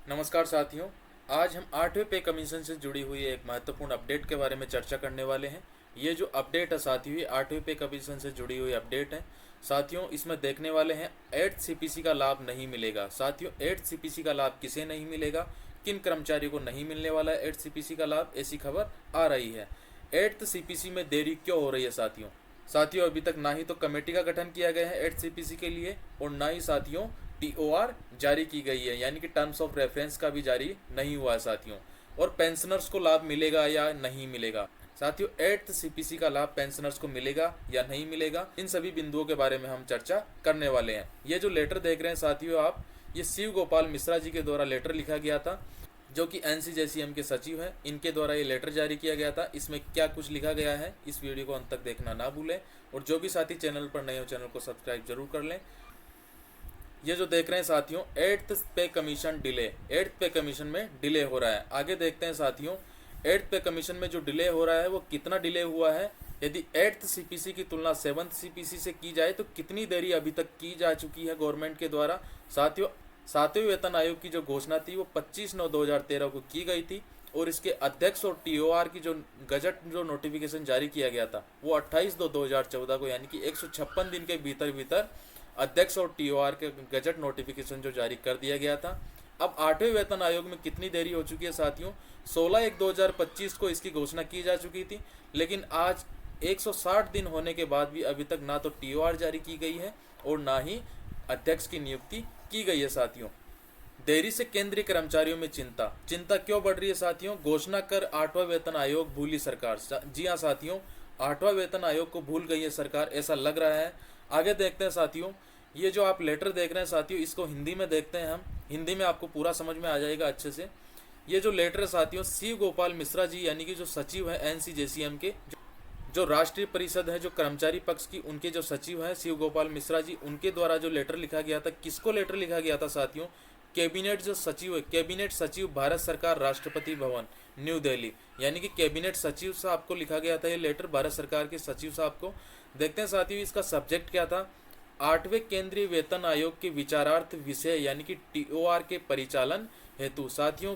नमस्कार साथियों। आज हम 8वें पे कमीशन से जुड़ी हुई एक महत्वपूर्ण अपडेट के बारे में चर्चा करने वाले हैं। ये जो अपडेट है साथियों, ये 8वें पे कमीशन से जुड़ी हुई अपडेट है। साथियों, इसमें देखने वाले हैं 8th सीपीसी का लाभ नहीं मिलेगा। साथियों, 8th सीपीसी का लाभ किसे नहीं मिलेगा, किन कर्मचारियों को नहीं मिलने वाला है 8th सीपीसी का लाभ, ऐसी खबर आ रही है। 8th सीपीसी में देरी क्यों हो रही है साथियों, अभी तक ना ही तो कमेटी का गठन किया गया है 8th सीपीसी के लिए, और ना ही साथियों टीओआर जारी की गई है, यानी कि टर्म्स ऑफ रेफरेंस का भी जारी नहीं हुआ है साथियों। और पेंशनर्स को लाभ मिलेगा या नहीं मिलेगा साथियों, 8th सीपीसी का लाभ पेंशनर्स को मिलेगा या नहीं मिलेगा, इन सभी बिंदुओं के बारे में हम चर्चा करने वाले हैं। ये जो लेटर देख रहे हैं साथियों आप, ये शिव गोपाल मिश्रा जी के द्वारा लेटर लिखा गया था, जो कि एनसीजेसीएम के सचिव हैं। इनके द्वारा ये लेटर जारी किया गया था। इसमें क्या कुछ लिखा गया है, इस वीडियो को अंत तक देखना ना भूलें, और जो भी साथी चैनल पर नए हो चैनल को सब्सक्राइब जरूर कर लें। ये जो देख रहे हैं साथियों, 8th पे कमीशन डिले, 8th पे कमीशन में डिले हो रहा है। आगे देखते हैं साथियों, 8th पे कमीशन में जो डिले हो रहा है वो कितना डिले हुआ है। यदि 8th सीपीसी की तुलना 7th सीपीसी से की जाए तो कितनी देरी अभी तक की जा चुकी है गवर्नमेंट के द्वारा। साथियों, 7वें वेतन आयोग की जो घोषणा थी वो 25/9/2013 को की गई थी, और इसके अध्यक्ष और टीओआर की जो गजट जो नोटिफिकेशन जारी किया गया था वो 28/2/2014 को, यानी कि 156 दिन के भीतर भीतर अध्यक्ष और टीओआर के गजट नोटिफिकेशन जो जारी कर दिया गया था। अब 8वें वेतन आयोग में कितनी देरी हो चुकी है साथियों, 16/1/2025 को इसकी घोषणा की जा चुकी थी, लेकिन आज 160 दिन होने के बाद भी अभी तक ना तो टीओआर जारी की गई है और ना ही अध्यक्ष की नियुक्ति की गई है साथियों। देरी से केंद्रीय कर्मचारियों में चिंता क्यों बढ़ रही है साथियों, घोषणा कर 8वां वेतन आयोग भूली सरकार। जी हाँ साथियों, 8वां वेतन आयोग को भूल गई है सरकार, ऐसा लग रहा है। आगे देखते हैं साथियों, ये जो आप लेटर देख रहे हैं साथियों, इसको हिंदी में देखते हैं हम, हिंदी में आपको पूरा समझ में आ जाएगा अच्छे से। ये जो लेटर है साथियों, शिव गोपाल मिश्रा जी यानी कि जो सचिव है एनसीजेसीएम के, जो राष्ट्रीय परिषद है जो कर्मचारी पक्ष की, उनके जो सचिव हैं शिव गोपाल मिश्रा जी, उनके द्वारा जो लेटर लिखा गया था, किसको लेटर लिखा गया था साथियों, कैबिनेट जो सचिव है, कैबिनेट सचिव भारत सरकार राष्ट्रपति भवन न्यू दिल्ली, यानी कि कैबिनेट सचिव साहब को लिखा गया था ये लेटर, भारत सरकार के सचिव साहब को। देखते हैं साथियों इसका सब्जेक्ट क्या था। 8वें केंद्रीय वेतन आयोग के विचारार्थ विषय यानी कि टीओआर के परिचालन हेतु। साथियों,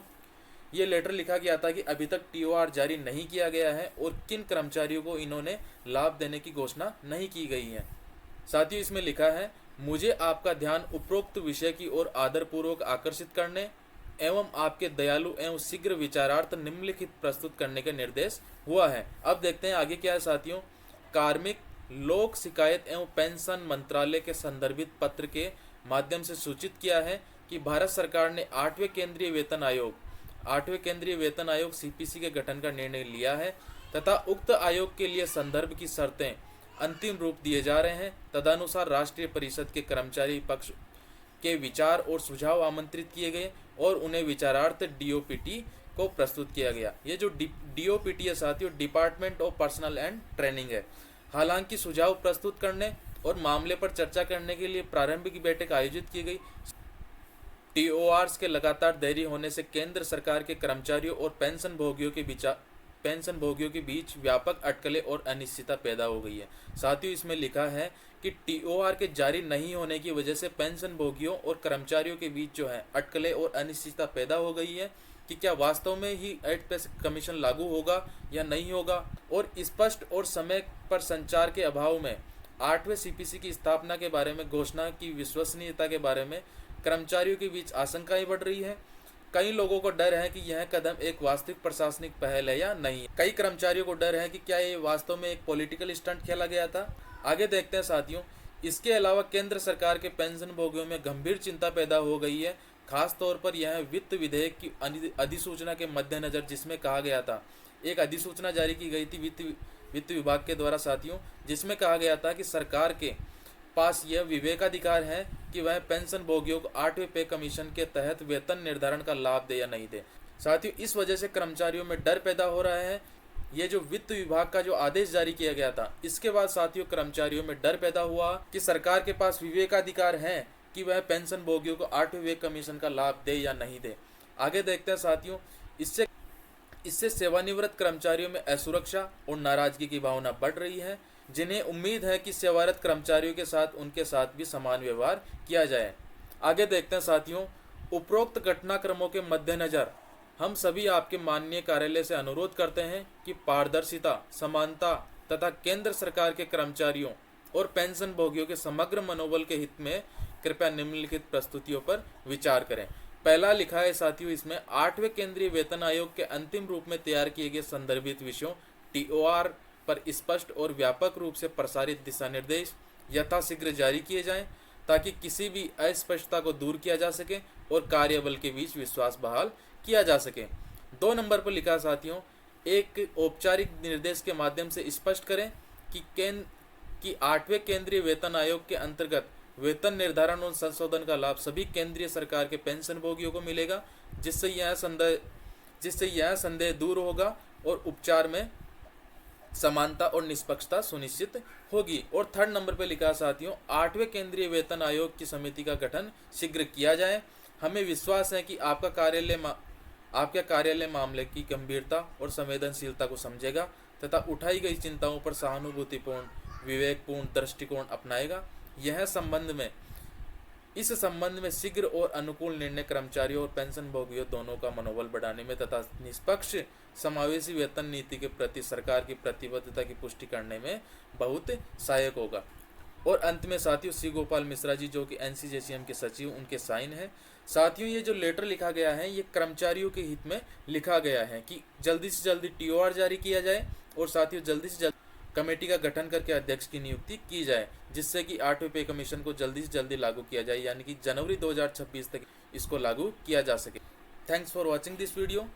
ये लेटर लिखा गया था कि अभी तक टीओआर जारी नहीं किया गया है और किन कर्मचारियों को इन्होंने लाभ देने की घोषणा नहीं की गई है। साथियों, इसमें लिखा है, मुझे आपका ध्यान उपरोक्त विषय की ओर आदरपूर्वक आकर्षित करने एवं आपके दयालु एवं शीघ्र विचारार्थ निम्नलिखित प्रस्तुत करने का निर्देश हुआ है। अब देखते हैं आगे क्या है साथियों। कार्मिक लोक शिकायत एवं पेंशन मंत्रालय के संदर्भित पत्र के माध्यम से सूचित किया है कि भारत सरकार ने 8वें केंद्रीय वेतन आयोग सीपीसी के गठन का निर्णय लिया है तथा उक्त आयोग के लिए संदर्भ की शर्तें अंतिम रूप दिए जा रहे हैं। तदनुसार राष्ट्रीय परिषद के कर्मचारी पक्ष के विचार और सुझाव आमंत्रित किए गए और उन्हें विचारार्थ डीओपीटी को प्रस्तुत किया गया। ये जो डीओपीटी है साथियों, department of personal and training है। हालांकि सुझाव प्रस्तुत करने और मामले पर चर्चा करने के लिए प्रारंभिक बैठक आयोजित की गई। टीओआर्स के लगातार देरी होने से केंद्र सरकार के कर्मचारियों और पेंशन भोगियों के बीच व्यापक अटकलें और अनिश्चितता पैदा हो गई है। साथियों, इसमें लिखा है कि टीओआर के जारी नहीं होने की वजह से पेंशन भोगियों और कर्मचारियों के बीच जो है अटकलें और अनिश्चितता पैदा हो गई है कि क्या वास्तव में ही 8th पे कमीशन लागू होगा या नहीं होगा, और स्पष्ट और समय पर संचार के अभाव में 8वें सीपीसी की स्थापना के बारे में घोषणा की विश्वसनीयता के बारे में कर्मचारियों के बीच आशंकाएं बढ़ रही है। कई लोगों को डर है कि यह कदम एक वास्तविक प्रशासनिक पहल है या नहीं। कई कर्मचारियों को डर है कि क्या ये वास्तव में एक पॉलिटिकल स्टंट खेला गया था। आगे देखते हैं साथियों, इसके अलावा केंद्र सरकार के पेंशन भोगियों में गंभीर चिंता पैदा हो गई है, खास तौर पर यह वित्त विधेयक की अधिसूचना के मद्देनजर, जिसमें कहा गया था, एक अधिसूचना जारी की गई थी वित्त विभाग के द्वारा साथियों, जिसमें कहा गया था कि सरकार के पास यह विवेकाधिकार है कि वह पेंशन भोगियों को 8वें पे कमीशन के तहत वेतन निर्धारण का लाभ दे या नहीं दे। साथियों, इस वजह से कर्मचारियों में डर पैदा हो रहा है। ये जो वित्त विभाग का जो आदेश जारी किया गया था, इसके बाद साथियों कर्मचारियों में डर पैदा हुआ कि सरकार के पास विवेकाधिकार है कि वह पेंशन भोगियों को 8वें पे कमीशन का लाभ दे या नहीं दे। आगे देखते हैं साथियों, इससे सेवानिवृत्त कर्मचारियों में असुरक्षा और नाराजगी की भावना बढ़ रही है, जिन्हें उम्मीद है कि सेवारत कर्मचारियों के साथ उनके साथ भी समान व्यवहार किया जाए। आगे देखते हैं साथियों, उपरोक्त घटनाक्रमों के मद्देनजर हम सभी आपके माननीय कार्यालय से अनुरोध करते हैं कि पारदर्शिता, समानता तथा केंद्र सरकार के कर्मचारियों और पेंशन भोगियों के समग्र मनोबल के हित में कृपया निम्नलिखित प्रस्तुतियों पर विचार करें। पहला लिखा है साथियों, इसमें 8वें केंद्रीय वेतन आयोग के अंतिम रूप में तैयार किए गए संदर्भित विषयों TOR पर स्पष्ट और व्यापक रूप से प्रसारित दिशा निर्देश यथाशीघ्र जारी किए जाएं, ताकि किसी भी अस्पष्टता को दूर किया जा सके और कार्यबल के बीच विश्वास बहाल किया जा सके। 2 नंबर पर लिखा साथियों, एक औपचारिक निर्देश के माध्यम से स्पष्ट करें कि 8वें केंद्रीय वेतन आयोग के अंतर्गत वेतन निर्धारण और संशोधन का लाभ सभी केंद्रीय सरकार के पेंशन भोगियों को मिलेगा, जिससे यह संदेह दूर होगा और उपचार में समानता और निष्पक्षता सुनिश्चित होगी। और 3rd नंबर पर लिखा साथियों, 8वें केंद्रीय वेतन आयोग की समिति का गठन शीघ्र किया जाए। हमें विश्वास है कि आपका कार्यालय मामले की गंभीरता और संवेदनशीलता को समझेगा तथा उठाई गई चिंताओं पर सहानुभूतिपूर्ण, विवेकपूर्ण दृष्टिकोण अपनाएगा। इस संबंध में शीघ्र और अनुकूल निर्णय कर्मचारियों और पेंशन भोगियों दोनों का मनोबल बढ़ाने में तथा निष्पक्ष समावेशी वेतन नीति के प्रति सरकार की प्रतिबद्धता की पुष्टि करने में बहुत सहायक होगा। और अंत में साथियों, सी गोपाल मिश्रा जी जो कि NCJCM के सचिव, उनके साइन है। साथियों, ये जो लेटर लिखा गया है ये कर्मचारियों के हित में लिखा गया है कि जल्दी से जल्दी TOR जारी किया जाए और साथियों जल्दी से जल्दी कमेटी का गठन करके अध्यक्ष की नियुक्ति की जाए, जिससे कि 8वें पे कमीशन को जल्दी से जल्दी लागू किया जाए, यानी कि जनवरी 2026 तक इसको लागू किया जा सके। Thanks for watching this video.